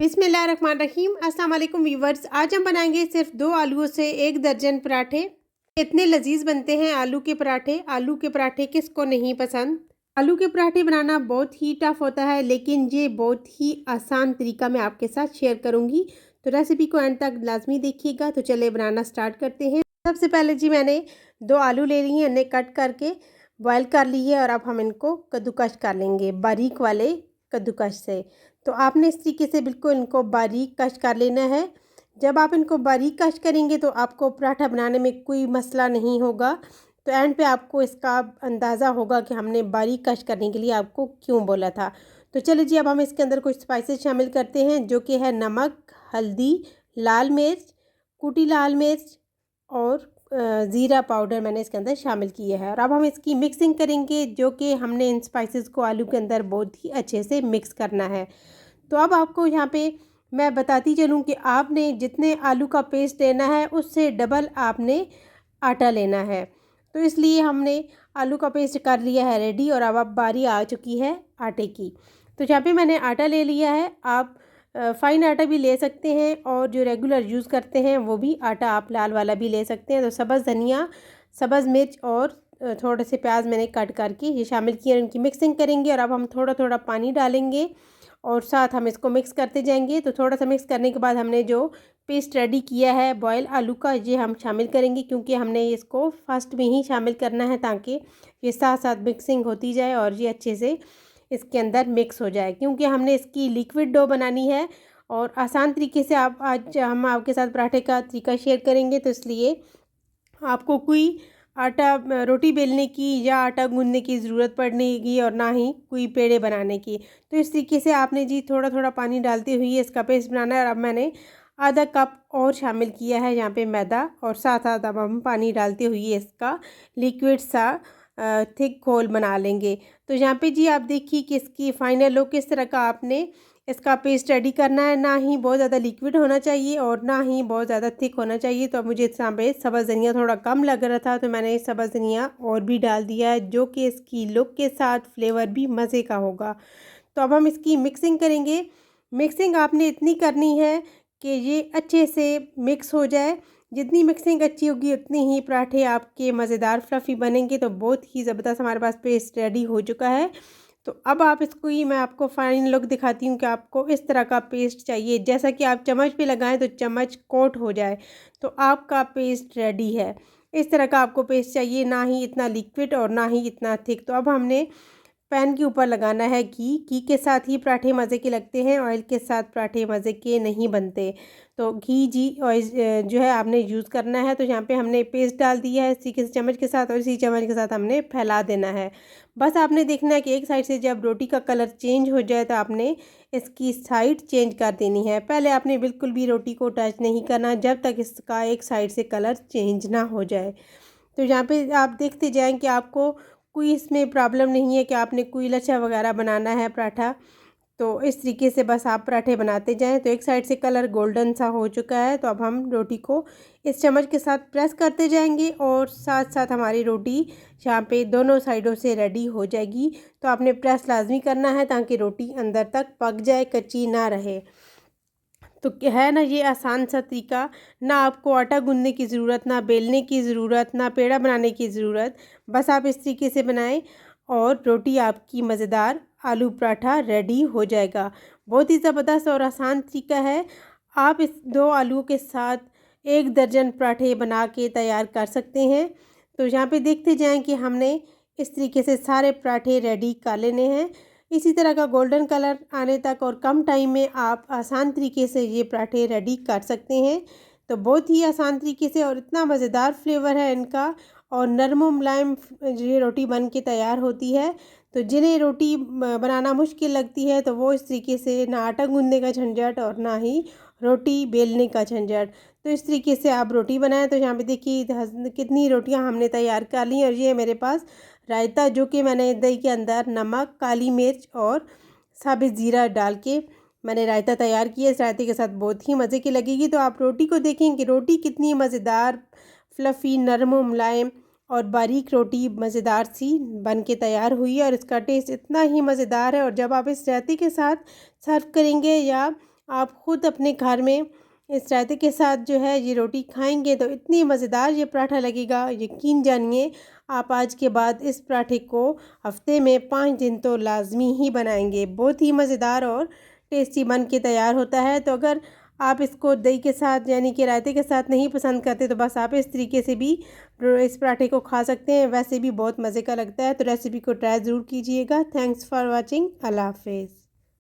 बिस्मिल्लाहिर्रहमानिर्रहीम। अस्सलाम वालेकुम व्यूवर्स। आज हम बनाएंगे सिर्फ 2 आलूओं से 1 दर्जन पराठे। इतने लजीज बनते हैं आलू के पराठे। आलू के पराठे किसको नहीं पसंद। आलू के पराठे बनाना बहुत ही टफ होता है, लेकिन ये बहुत ही आसान तरीका मैं आपके साथ शेयर करूंगी, तो रेसिपी को एंड तक लाजमी देखिएगा। तो चलिए बनाना स्टार्ट करते हैं। सबसे पहले जी मैंने 2 आलू ले लिए हैं, इन्हें कट करके बॉयल कर ली है और अब हम इनको कद्दूकश कर लेंगे बारीक वाले कद्दूकश से। तो आपने इस तरीके से बिल्कुल इनको बारीक कश कर लेना है। जब आप इनको बारीक कश करेंगे तो आपको पराठा बनाने में कोई मसला नहीं होगा। तो एंड पे आपको इसका अंदाज़ा होगा कि हमने बारीक कश करने के लिए आपको क्यों बोला था। तो चलिए जी, अब हम इसके अंदर कुछ स्पाइसेस शामिल करते हैं, जो कि है नमक, हल्दी, लाल मिर्च, कुटी लाल मिर्च और ज़ीरा पाउडर मैंने इसके अंदर शामिल किया है। और अब हम इसकी मिक्सिंग करेंगे, जो कि हमने इन स्पाइसेस को आलू के अंदर बहुत ही अच्छे से मिक्स करना है। तो अब आपको यहाँ पे मैं बताती चलूँ कि आपने जितने आलू का पेस्ट लेना है उससे डबल आपने आटा लेना है। तो इसलिए हमने आलू का पेस्ट कर लिया है रेडी, और अब बारी आ चुकी है आटे की। तो यहाँ पे मैंने आटा ले लिया है। आप फ़ाइन आटा भी ले सकते हैं, और जो रेगुलर यूज़ करते हैं वो भी आटा आप लाल वाला भी ले सकते हैं। तो सब्ज़ धनिया, सब्ज़ मिर्च और थोड़े से प्याज मैंने कट करके ये शामिल किए, इनकी मिक्सिंग करेंगे। और अब हम थोड़ा थोड़ा पानी डालेंगे और साथ हम इसको मिक्स करते जाएंगे। तो थोड़ा सा मिक्स करने के बाद हमने जो पेस्ट रेडी किया है बॉयल आलू का, ये हम शामिल करेंगे, क्योंकि हमने इसको फर्स्ट में ही शामिल करना है ताकि ये साथ साथ मिक्सिंग होती जाए और ये अच्छे से इसके अंदर मिक्स हो जाए, क्योंकि हमने इसकी लिक्विड डो बनानी है। और आसान तरीके से आज हम आपके साथ पराठे का तरीका शेयर करेंगे, तो इसलिए आपको कोई आटा रोटी बेलने की या आटा गूंदने की ज़रूरत पड़ेगी, और ना ही कोई पेड़े बनाने की। तो इस तरीके से आपने जी थोड़ा थोड़ा पानी डालते हुए इसका पेस्ट बनाना है। और अब मैंने आधा कप और शामिल किया है यहाँ पे मैदा, और साथ साथ अब हम पानी डालते हुए इसका लिक्विड सा थिक घोल बना लेंगे। तो यहाँ पे जी आप देखिए कि इसकी फाइनल लुक किस तरह का आपने इसका पेस्ट रेडी करना है। ना ही बहुत ज़्यादा लिक्विड होना चाहिए और ना ही बहुत ज़्यादा थिक होना चाहिए। तो अब मुझे इस यहाँ पे सब्ज़ धनिया थोड़ा कम लग रहा था, तो मैंने सब्ज़ धनिया और भी डाल दिया है, जो कि इसकी लुक के साथ फ्लेवर भी मज़े का होगा। तो अब हम इसकी मिक्सिंग करेंगे। मिक्सिंग आपने इतनी करनी है कि ये अच्छे से मिक्स हो जाए। जितनी मिक्सिंग अच्छी होगी उतनी ही पराठे आपके मज़ेदार फ्लफ़ी बनेंगे। तो बहुत ही ज़बरदस्त हमारे पास पेस्ट रेडी हो चुका है। तो अब आप इसको ही मैं आपको फाइनल लुक दिखाती हूँ कि आपको इस तरह का पेस्ट चाहिए। जैसा कि आप चम्मच पे लगाएं तो चम्मच कोट हो जाए, तो आपका पेस्ट रेडी है। इस तरह का आपको पेस्ट चाहिए, ना ही इतना लिक्विड और ना ही इतना थिक। तो अब हमने पैन के ऊपर लगाना है घी के साथ ही पराठे मज़े के लगते हैं, ऑयल के साथ पराठे मज़े के नहीं बनते। तो घी जी ऑयल जो है आपने यूज़ करना है। तो यहाँ पे हमने पेस्ट डाल दिया है इसी के चम्मच के साथ, और इसी चम्मच के साथ हमने फैला देना है। बस आपने देखना है कि एक साइड से जब रोटी का कलर चेंज हो जाए तो आपने इसकी साइड चेंज कर देनी है। पहले आपने बिल्कुल भी रोटी को टच नहीं करना जब तक इसका एक साइड से कलर चेंज ना हो जाए। तो यहाँ पे आप देखते जाएं कि आपको कोई इसमें प्रॉब्लम नहीं है कि आपने कोई लच्छा वगैरह बनाना है पराठा। तो इस तरीके से बस आप पराठे बनाते जाएं। तो एक साइड से कलर गोल्डन सा हो चुका है, तो अब हम रोटी को इस चम्मच के साथ प्रेस करते जाएंगे, और साथ साथ हमारी रोटी यहाँ पे दोनों साइडों से रेडी हो जाएगी। तो आपने प्रेस लाजमी करना है ताकि रोटी अंदर तक पक जाए, कच्ची ना रहे। तो है ना ये आसान सा तरीका। ना आपको आटा गूंदने की ज़रूरत, ना बेलने की ज़रूरत, ना पेड़ा बनाने की ज़रूरत। बस आप इस तरीके से बनाएं और रोटी आपकी मज़ेदार आलू पराठा रेडी हो जाएगा। बहुत ही ज़बरदस्त और आसान तरीका है। आप इस 2 आलूओं के साथ 1 दर्जन पराठे बना के तैयार कर सकते हैं। तो यहाँ पे देखते जाएं कि हमने इस तरीके से सारे पराठे रेडी कर लेने हैं। इसी तरह का गोल्डन कलर आने तक और कम टाइम में आप आसान तरीके से ये पराठे रेडी कर सकते हैं। तो बहुत ही आसान तरीके से, और इतना मज़ेदार फ्लेवर है इनका, और नरम मुलायम ये रोटी बन के तैयार होती है। तो जिन्हें रोटी बनाना मुश्किल लगती है तो वो इस तरीके से ना आटा गूंदने का झंझट और ना ही रोटी बेलने का झंझट। तो इस तरीके से आप रोटी बनाएं। तो यहाँ पे देखिए कितनी रोटियां हमने तैयार कर ली, और ये मेरे पास रायता, जो कि मैंने दही के अंदर नमक, काली मिर्च और साबित ज़ीरा डाल के मैंने रायता तैयार किया। इस रायते के साथ बहुत ही मज़े की लगेगी। तो आप रोटी को देखें कि रोटी कितनी मज़ेदार, फ्लफ़ी, नरम मुलायम और बारीक रोटी मज़ेदार सी बन के तैयार हुई है, और इसका टेस्ट इतना ही मज़ेदार है। और जब आप इस रायते के साथ सर्व करेंगे या आप ख़ुद अपने घर में इस रायते के साथ जो है ये रोटी खाएंगे तो इतनी मज़ेदार ये पराठा लगेगा, यकीन जानिए आप आज के बाद इस पराठे को हफ्ते में 5 दिन तो लाजमी ही बनाएंगे। बहुत ही मज़ेदार और टेस्टी बन के तैयार होता है। तो अगर आप इसको दही के साथ यानी कि रायते के साथ नहीं पसंद करते तो बस आप इस तरीके से भी इस पराठे को खा सकते हैं। वैसे भी बहुत मज़े का लगता है। तो रेसिपी को ट्राई ज़रूर कीजिएगा। Thanks for watching. अल्लाह हाफिज़।